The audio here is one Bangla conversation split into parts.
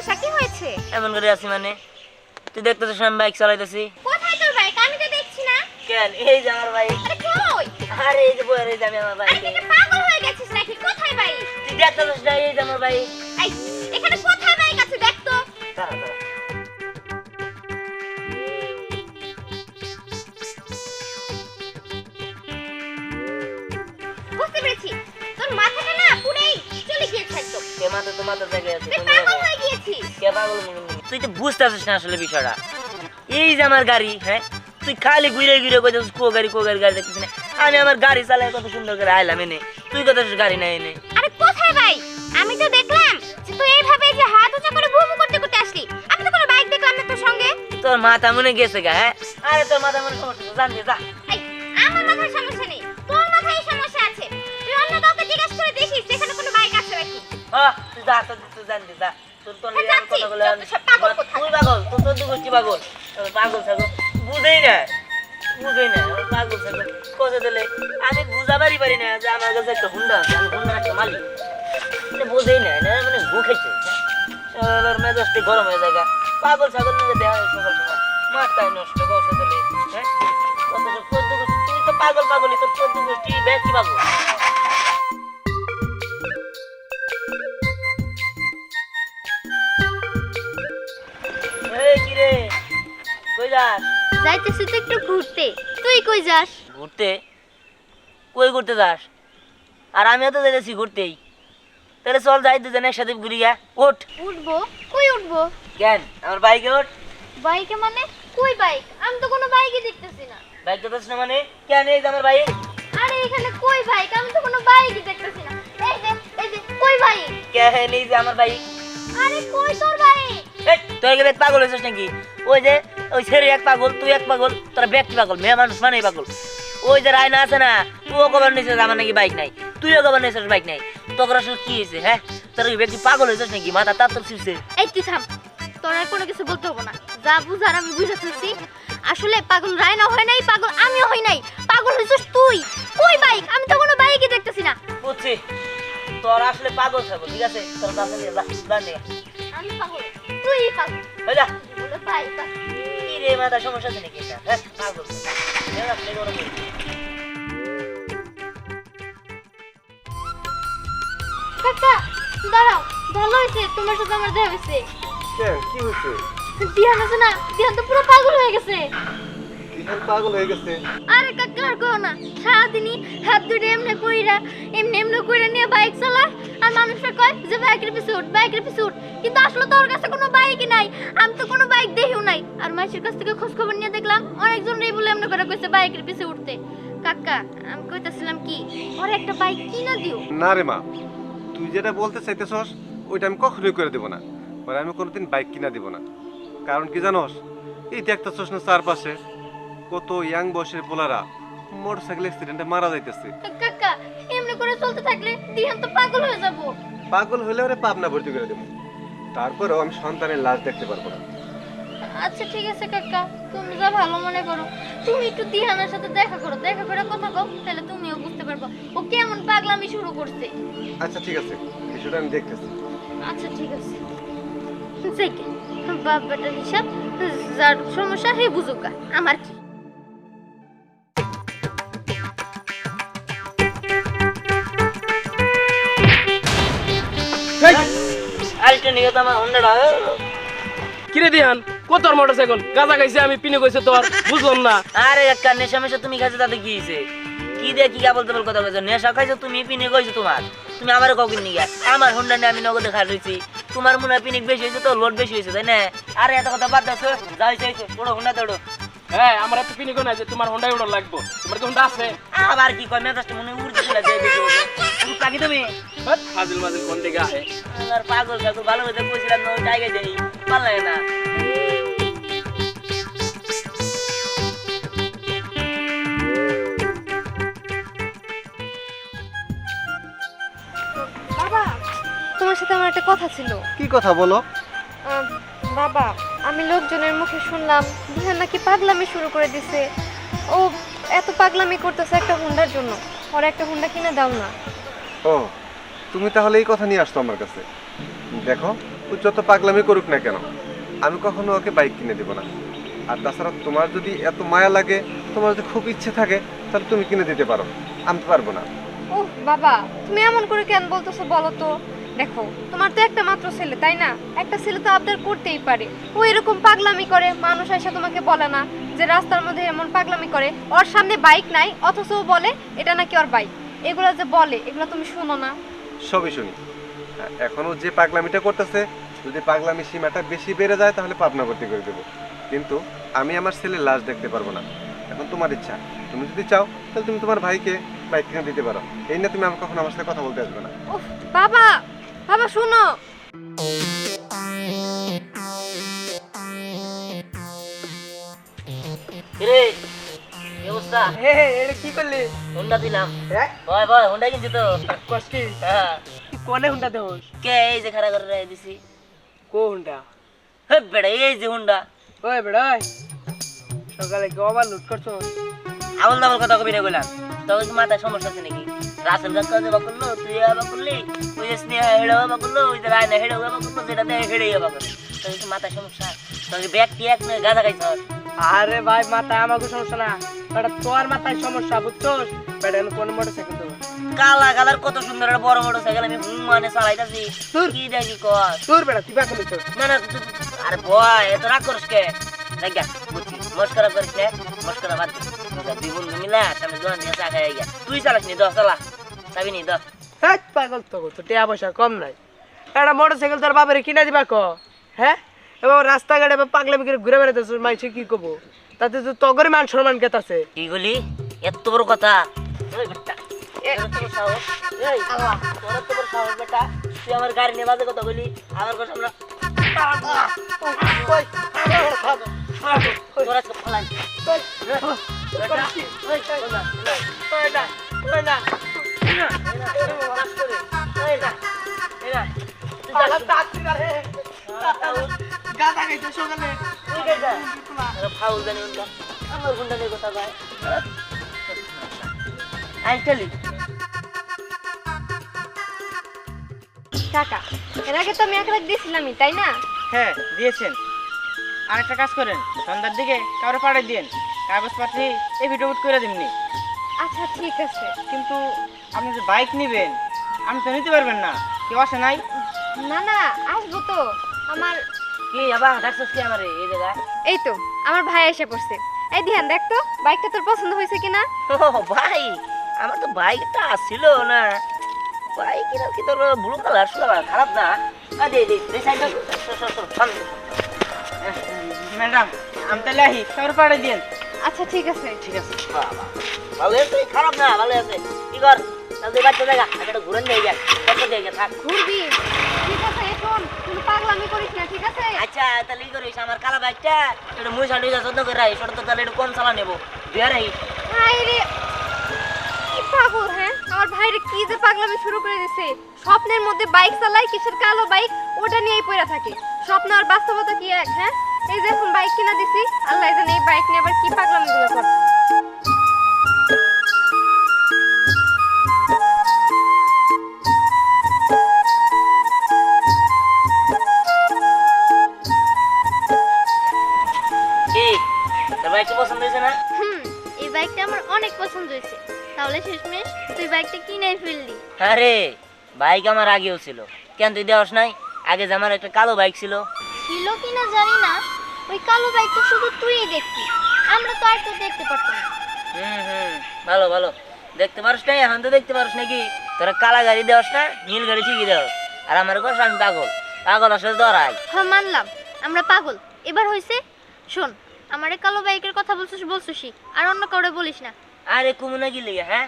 সমস্যা কি হয়েছে? এমন করে আছি মানে তুই দেখতেছিস আমি বাইক চালাইতেছি। কোথায় তোর বাইক? আমি তো দেখছি না। কেন এই যে আমার বাইক। আরে কই? আরে এই যে বইরে এই যে আমি আমার বাইক। আরে তুই পাগল হয়ে গেছিস নাকি? কোথায় বাইক? তুই দেখতেছিস না এই যে আমার বাইক। এই এখানে কোথায় বাইক আছে দেখ তো। দাঁড়া দাঁড়া। বুঝতে পেরেছি তোর মাথাটা না পুরোই চলে গিয়েছে একদম। কে মাথা তো মাথা জায়গায় আছে। তুই পাগল হয়ে গিয়েছিস। কে পাগল মনে মনে। তুই তো বুঝতে পারছিস না আসলে বিষয়টা। এই যে আমার গাড়ি, হ্যাঁ তুই খালি ঘুরে ঘুরে কইছিস কো গাড়ি গাড়ি দেখছিস না। আমি আমার গাড়ি চালাই কত সুন্দর করে আইলাম এনে, তুই কত গাড়ি নাই এনে। আরে কোথায় বাইক? আমি তো দেখলাম যে তুই এইভাবে যে হাত উঁচা করে ভুমু করতে করতে আসলি। আমি তো কোনো বাইক দেখলাম না তোর সঙ্গে। তোর মাথা মনে গেছে গা, হ্যাঁ? আরে তোর মাথা মনে সমস্যা জান দে যা। এই আমার মাথায় সমস্যা নেই, তোর মাথায় সমস্যা আছে। তুই অন্য কাউকে জিজ্ঞাসা করে দেখিস সেখানে কোনো বাইক আছে নাকি। হ্যাঁ তুই যা তুই জান দে যা। তোর তোর নিয়ে আমি কথা বলে তুই পাগল, তোর তো গোষ্ঠী পাগল। পাগল ছাগল বুঝেই না পাগল ছাগল কোথা দিলে আমি বুঝাবারই পারি না যে আমার কাছে একটা হুন্ডা আছে, আমি হুন্ডার একটা মালিক। বুঝেই না মানে গু খেয়েছে মেজাজটি গরম হয়ে যায়। পাগল ছাগল নিয়ে দেওয়া হয় সকাল সকাল মাথায় নষ্ট বসে দিলে। হ্যাঁ চোদ্দ গোষ্ঠী তুই তো পাগল পাগলই, তোর 14 গোষ্ঠী ব্যক্তি পাগল। এই কি রে কই যাস? যাইতেছিস তো একটু ঘুরতে। তুই কই যাস? ঘুরতে? কই ঘুরতে যাস? আর আমিও তো যাইতেছি ঘুরতেই। তাহলে চল যাই দুজনে একসাথে ঘুরি গা। ওঠ। উঠবো? কই উঠবো? কেন আমার বাইকে ওঠ। বাইকে মানে? কই বাইক? আমি তো কোনো বাইকই দেখতেছি না। বাইক দেখতেছ না মানে? কেন এই যে আমার বাইক। আরে এখানে কই বাইক? আমি তো কোনো বাইকই দেখতেছি না। এই যে কই বাইক? কেন এই যে আমার বাইক। আরে কই তোর বাইক? এই তুই কি পাগল হয়েছিস নাকি? ওই যে ওই ছেলে এক পাগল, তুই এক পাগল, তোরা ব্যক্তি পাগল, মেয়ে মানুষ মানেই পাগল। ওই যে রায়না আছে না, তুইও খবর নিয়েছিস আমার নাকি বাইক নাই, তুইও খবর নিয়েছিস বাইক নাই। তোর আসলে কি হয়েছে? হ্যাঁ তোর ব্যক্তি পাগল হয়েছিস নাকি? মাথা তার তোর ছিঁড়ছে। এই তুই থাম, তোর আর কোনো কিছু বলতে হবো না। যা বুঝার আমি বুঝে ফেলছি। আসলে পাগল রায়না হয় নাই, পাগল আমিও হই নাই, পাগল হয়েছিস তুই। কই বাইক? আমি তো কোনো বাইকই দেখতেছি না। বুঝছি তোর আসলে পাগল থাকবো, ঠিক আছে? তোর কাছে নিয়ে যা নিয়ে আমি পাগল, তুই পাগল। হয়ে যা। বলে বাইক কি রে মাথা সমস্যা আছে নাকি? হ্যাঁ পাগল কাকা দাঁড়াও, ভালো হয়েছে তোমার সাথে আমার দেখা হয়েছে। কি হয়েছে? দিহান আছে না, দিহান তো পুরো পাগল হয়ে গেছে। দিহান পাগল হয়ে গেছে? আরে কাকা আর কও না, সারাদিনই হাত দুটো এমনি কইরা নিয়ে বাইক চালায়। আর মানুষরা কয় যে বাইকের পিছে উঠ, বাইকের পিছে উঠ। কিন্তু আসলে তোর কাছে কোনো বাইকই নাই, আমি তো কোনো বাইক দেখিও নাই। আর মাসির কাছ থেকে খোঁজ খবর নিয়ে দেখলাম অনেকজনই বলে এমনি করে কইছে বাইকের পিছে উঠতে। কাকা আমি কইতাছিলাম কি, ওর একটা বাইক কিনা দিও। না রে মা, তুই যেটা বলতে চাইতেছস ওইটা আমি কখনোই করে দেব না। মানে আমি কোনোদিন বাইক কিনা দিব না। কারণ কি জানোস, এই দেখতেছস না চারপাশে কত ইয়াং বয়সের পোলারা মোটরসাইকেল অ্যাক্সিডেন্টে মারা যাইতেছে। কাকা এমনি করে চলতে থাকলে দিহান তো পাগল হয়ে যাব। পাগল হইলে ওরে পাবনা ভর্তি করে দেবো, তারপরেও আমি সন্তানের লাশ দেখতে পারবো না। আচ্ছা ঠিক আছে কাকা, তুমি যা ভালো মনে করো। তুমি একটু দিহানের সাথে দেখা করে কথা কও, তাহলে তুমিও বুঝতে পারবে ও কেমন পাগলামি শুরু করছে। আচ্ছা ঠিক আছে, বিষয়টা আমি দেখতেছি। আচ্ছা ঠিক আছে। যাইকে বাপ বেটার হিসাব, যার সমস্যা হে বুঝুকা, আমার কি। আরেকটা নিয়ে তো আমার হুন্ডাটা কিরে দিহান কত তোর মোটরসাইকেল গাঁজা খাইছে আমি পিনে কইছে তোর বুঝলাম না। আরে একটা নেশা মেশা তুমি খাইছো তাতে কি হয়েছে? কি দিয়ে কি বলতে বল কথা কইছো? নেশা খাইছো তুমি, পিনে কইছো তোমার। তুমি আমারও কখন নিয়ে আমার হুন্ডা নিয়ে আমি নগদে খাই রয়েছি। তোমার মনে হয় পিনিক বেশি হয়েছে, তো লোড বেশি হয়েছে, তাই না? আরে এত কথা বাদ দাও, যা হয়েছে ওড়ো হুন্ডা দৌড়ো। হ্যাঁ আমার এত পিনে কোন আছে, তোমার হোন্ডাই ওটা লাগবো। তোমার কি হোন্ডা আছে? আবার কি কয় মেজাজটা মনে উড়তে চলে যায় বেশি হবে। তুমি পাকি তুমি ফাজিল মাজিল কোন দিকে আহে? আর পাগল ছাগল ভালো হতে কইছিলাম না, ওই জায়গায় যাই ভালো লাগে না। বাবা তোমার সাথে আমার একটা কথা ছিল। কি কথা বলো? বাবা আমি লোকজনের মুখে শুনলাম দিহান নাকি পাগলামি শুরু করে দিছে। ও এত পাগলামি করতেছে একটা হুন্ডার জন্য। ওর একটা হুন্ডা কিনে দাও না। ও তুমি তাহলে এই কথা নিয়ে আসতো আমার কাছে। দেখো ও যত পাগলামি করুক না কেন, আমি কখনো ওকে বাইক কিনে দেবো না। আর তাছাড়া তোমার যদি এত মায়া লাগে, তোমার যদি খুব ইচ্ছে থাকে, তাহলে তুমি কিনে দিতে পারো, আমি তো পারবো না। ওহ বাবা, তুমি এমন করে কেন বলতেছো বলো তো? দেখো, তোমার তো একটা মাত্র ছেলে, তাই না? একটা ছেলে তো আবদার করতেই পারে। ও এরকম পাগলামি করে, মানুষ এসে তোমাকে বলে না যে রাস্তার মধ্যে এমন পাগলামি করে, ওর সামনে বাইক নাই অথচ ও বলে এটা নাকি ওর বাইক। এগুলো যে বলে, এগুলো তুমি শোনো না? সবই শুনি। এখনো যে পাগলামিটা করতেছে, যদি পাগলামি সীমাটা বেশি বেড়ে যায় তাহলে পাবনা ভর্তি করে দেবো, কিন্তু আমি আমার ছেলের লাশ দেখতে পারবো না। এখন তোমার ইচ্ছা, তুমি যদি চাও তাহলে তুমি তোমার ভাইকে বাইক কিনে দিতে পারো। এই না তুমি আমার কখনো আমার সাথে কথা বলতে আসবে না। উফ বাবা, বাবা শোনো। কিরে কি অবস্থা? এটা কি করলি? হুন্ডা দিলাম। হ্যাঁ? ভয় ভয় হুন্ডা কিনছি তো। কষ্টি হ্যাঁ তুই কোনে হুন্ডা দেহস? কে এই যে খাড়া করে রেখে দিছি। কো হুন্ডা? হে বেড়া এই যে হুন্ডা। ওই বেড়া ওই। সকালে কি আবার লুট করছো? আবল দাবল কথা কবি না কইলাম। তবে কি মাথায় সমস্যা আছে নাকি? রাসেল কাকা যে বাকুল্লো তুই আবা করলি, ওই যে স্নেহা হেড়ে আবা করলো, ওই যে রায়না হেড়ে আবা করলো, যেটা দেয় হেড়েই আবা করলো। তবে কি মাথায় সমস্যা? তবে ব্যক্তি এক নয় গাঁজা খাইছ। আরে ভাই, মাথায় আমাকে সমস্যা না, বেটা তোর মাথায় সমস্যা, বুঝছোস? বেটা আমি কোন মোটরসাইকেল দেবো? কালা কালার কত সুন্দর একটা বড় মোটর সাইকেল আমি মানে চালাইতাছি। তোর? কি দেখি কর তোর বেটা তুই পাখি নিচ্ছ? না না আরে ভয় এত রাগ করিস কে? দেখা বুঝছি মস্করা করিস না, মস্করা বাদ দে। দুই বন্ধু মিলা সামনে দোকান দিয়ে চা খাই গিয়া। তুই চালাস নি, দশ চালা চাবি নি দশ। হ্যাঁ পাগল তো, তো টিয়া পয়সা কম নাই। একটা মোটরসাইকেল তোর বাবারে কিনে দিবা ক? হ্যাঁ, এবং রাস্তাঘাটে পাগলামি করে ঘুরে বেড়াতেছ, মাইছে কি কবো? তাতে তো তগরে মান সম্মান কেতাছে। কি বলি? এত বড় কথা? ওই বেটা এত বড় সাহস? এই আল্লাহ তোর এত বড় সাহস বেটা? তুই আমার গাড়ি নিয়ে বাজে কথা বলি, আমার কথা আমরা তোর আজকে ফলাই বেটা। ওই না ওই না গাদা খাইছে সকালে। ফাউল জানি আমার গুন্ডা নিয়ে কথা ভাই আই চলি। কাকা, এর আগে তো আমি 1 লাখ দিয়েছিলামই, তাই না? হ্যাঁ দিয়েছেন। আরেকটা কাজ করেন, সন্ধ্যার দিকে কাউরে পাঠিয়ে দিন, কাগজপত্র এফিডেভিট করে দিমনি। আচ্ছা ঠিক আছে। কিন্তু আপনি যে বাইক নেবেন, আমি তো নিতে পারবেন না, কেউ আসে নাই? না না, আসবো তো। আমার কি আবার ডাকছিস কি আমারে এই জায়গায়? এই তো আমার ভাই এসে পড়ছে। এই ধ্যান দেখ তো বাইকটা তোর পছন্দ হয়েছে কিনা। ও ভাই, আমার তো বাইকটা আসছিল না। বাইক এর কি তোর ব্লু কালার খারাপ না? দে দে দে সাইড ম্যাডাম আমি তাহলে আহি, কাউরে পাঠিয়ে দিন। আচ্ছা ঠিক আছে। ঠিক আছে বাবা ভালো আছে, খারাপ না, ভালো আছে। কি কর তাহলে তুই বাচ্চা জায়গা একটা ঘুরেন দিয়ে যা, কত দিয়ে যা থাক। ঘুরবি? ঠিক আছে, শোন তুমি পাগলামি করিস না, ঠিক আছে? আচ্ছা তাহলে কি করিস, আমার কালা বাইকটা একটু মুই সান্ডুই যত্ন করে রাখিস, ওটা তো তাহলে একটু কম চালা নেবো, দিয়ে রাখিস। হাই রে, কি পাগল! হ্যাঁ, আমার ভাইরে কি যে পাগলামি শুরু করে দিছে। স্বপ্নের মধ্যে বাইক চালায়, কিসের কালো বাইক, ওটা নিয়েই পড়ে থাকে। স্বপ্ন আর বাস্তবতা কি এক? হ্যাঁ, এই যে এখন বাইক কিনা দিছি, আল্লাহ জানে এই বাইক নিয়ে আবার কি পাগলামিগুলো করে। কি তোর বাইকটা পছন্দ হয়েছে না? এই বাইকটা আমার অনেক পছন্দ হয়েছে। তাহলে শেষমেশ তুই বাইকটা কিনেই ফেললি? আরে বাইক আমার আগেও ছিল, কেন তুই দেওয়াস নাই? আগে যে আমার একটা কালো বাইক ছিল। ছিল কিনা জানি না, ওই কালো বাইকটা শুধু তুইই দেখতি, আমরা তো আর কেউ দেখতে পারতাম না। ভালো ভালো দেখতে পারস না, এখন তো দেখতে পারস নাকি? তোরা কালা গাড়ি দেওয়াস না, নীল গাড়ি ঠিকই দেওয়াস। আর আমার কাছে আমি পাগল, পাগল আসলে ধরাই। হ্যাঁ মানলাম আমরা পাগল, এবার হয়েছে। শোন, আমার এই কালো বাইকের কথা বলছিস আর অন্য কাউরে বলিস না। আরে কুমুনা কি লেগে? হ্যাঁ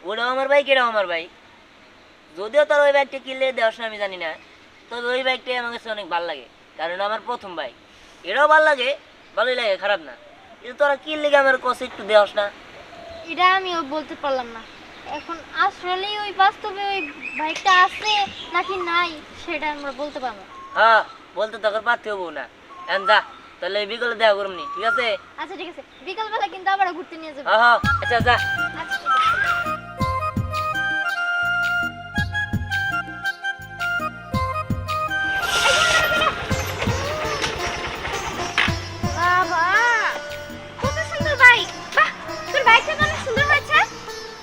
ওটাও আমার বাইক, এটাও আমার বাইক। যদিও তোর ওই বাইকটা কিনলে দেওয়াস না আমি জানি না, তবে ওই বাইকটাই আমার কাছে অনেক ভালো লাগে, কারণ আমার প্রথম বাইক। এটাও ভালো লাগে, ভালোই লাগে, খারাপ না। কিন্তু তোরা কি লেগে আমার কাছে একটু দেওয়াস না? এটা আমিও বলতে পারলাম না। এখন আসলে ওই বাস্তবে ওই বাইকটা আছে নাকি নাই সেটা আমরা বলতে পারবো না। হ্যাঁ বলতে তখন পারতে হবো না। এখন যা তাহলে বিকেলে দেখা করবনি, ঠিক আছে? আচ্ছা ঠিক আছে, বিকালবেলা কিন্তু আবার ঘুরতে নিয়ে যাবো। হ্যাঁ আচ্ছা যা। আচ্ছা ঠিক আছে।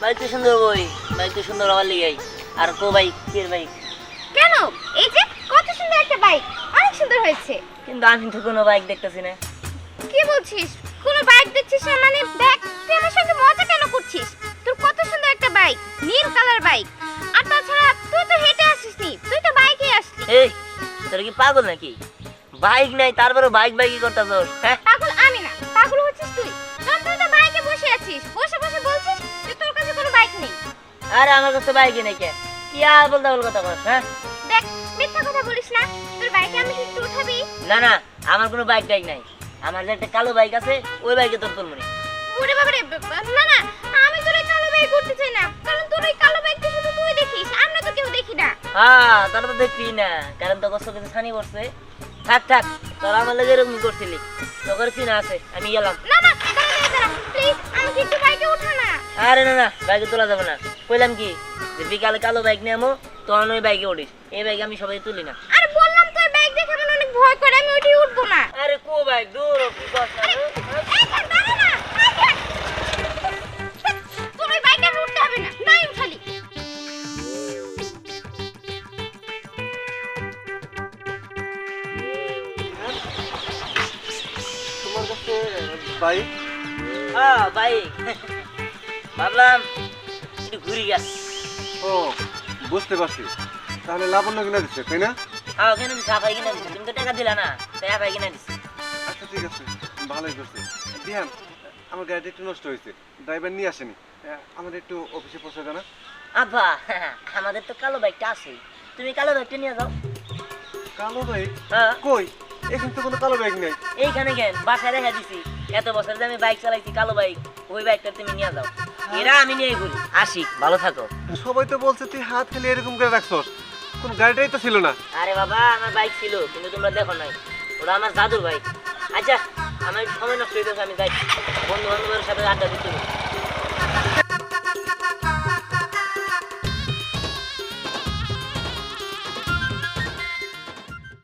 বাইক তো সুন্দর বই, বাইক তো সুন্দর আমার লিগাই। আর কো বাইক, কে বাইক? কেন? এই যে কত সুন্দর একটা বাইক, অনেক সুন্দর হয়েছে। কিন্তু আমি তো কোনো বাইক দেখতেছি না। কি বলছিস? কোনো বাইক দেখছিস না মানে? দেখ, তুই আমার সঙ্গে মজা কেন করছিস? তোর কত সুন্দর একটা বাইক, নীল কালার বাইক। আর তাছাড়া তুই তো হেঁটে আসিসনি, তুই তো বাইকে আসলি। এই তোর কি পাগল নাকি? বাইক নাই তারপরে বাইক বাইকই করতেছ? হ্যাঁ পাগল আমি না, পাগল হচ্ছিস তুই। কারণ তুই তো বাইকে বসে আছিস, বসে বসে বলছিস যে তোর কাছে কোনো বাইক নেই। আরে আমার কাছে বাইকই নাই। কে কি আর বলতে বল কথা বল? হ্যাঁ দেখ, মিথ্যা কথা বলিস না। তোর বাইকে আমি কি একটু উঠাবি? না না, আমার কোনো বাইক টাইক নাই। আমার যে একটা কালো বাইক আছে, ওই বাইকে তোর তুলমনি। ওরে বাবা রে, না না, আমি তোর এই কালো বাইক উঠতে চাই না। কারণ তোর এই কালো বাইক তো শুধু তুই দেখিস, আমরা তো কেউ দেখি না। হ্যাঁ তোরা তো দেখবি না, কারণ তো কষ্ট কিছু ছানি পড়ছে। থাক থাক, তোরা আমার লেগে এরকম করছিলি, তোর চিনা আছে, আমি গেলাম। না না, দাঁড়া প্লিজ, আমাকে একটু বাইকে ওঠা না। আরে না না, বাইকে তোলা যাবে না। কইলাম কি যে বিকালে কালো বাইক নিয়ে আমো, তখন ওই বাইকে উঠিস। এই বাইকে আমি সবাই তুলি না। আরে বললাম তোর বাইক দেখে আমার অনেক ভয় করে, আমি ওইটাই উঠবো না। আরে কো বাইক দূর কি করছ না? এই থাক, দাঁড়া না। তোর ওই বাইকে আমি উঠতে হবে না, নাই উঠালি। তোমার কাছে বাইক? হ্যাঁ বাইক। ভাবলাম একটু ঘুরি গেছ। ও, বুঝতে পারছি। তাহলে লাবণ্য কিনা দিচ্ছে, তাই না? হ্যাঁ কেন দিছি? আপাই কিনা দিছি। তুমি তো টাকা দিলা না, তাই আপাই কিনা দিছি। আচ্ছা ঠিক আছে, ভালোই করছে। বিহান, আমার গাড়িটা একটু নষ্ট হয়েছে, ড্রাইভার নিয়ে আসেনি। আমাদের একটু অফিসে পৌঁছে দেয় না? আব্বা, আমাদের তো কালো বাইকটা আছে, তুমি কালো বাইকটা নিয়ে যাও। কালো বাইক? হ্যাঁ কই, এখানে তো কোনো কালো বাইক নেই। এইখানে কেন? বাসায় রেখে দিছি। এত বছর যে আমি বাইক চালাইছি কালো বাইক, ওই বাইকটা তুমি নিয়ে যাও। এরা আমি নিয়ে ঘুরি। আসি, ভালো থাকো। সবাই তো বলছে তুই হাত খেলে এরকম করে রাখছস, কোন গাড়িটাই তো ছিল না। আরে বাবা, আমার বাইক ছিল, কিন্তু তোমরা দেখো নাই। ওরা আমার দাদুর বাইক। আচ্ছা, আমার একটু সময় নষ্ট হয়ে গেছে, আমি যাই। বন্ধু বান্ধবের সাথে আড্ডা দিতে হবে।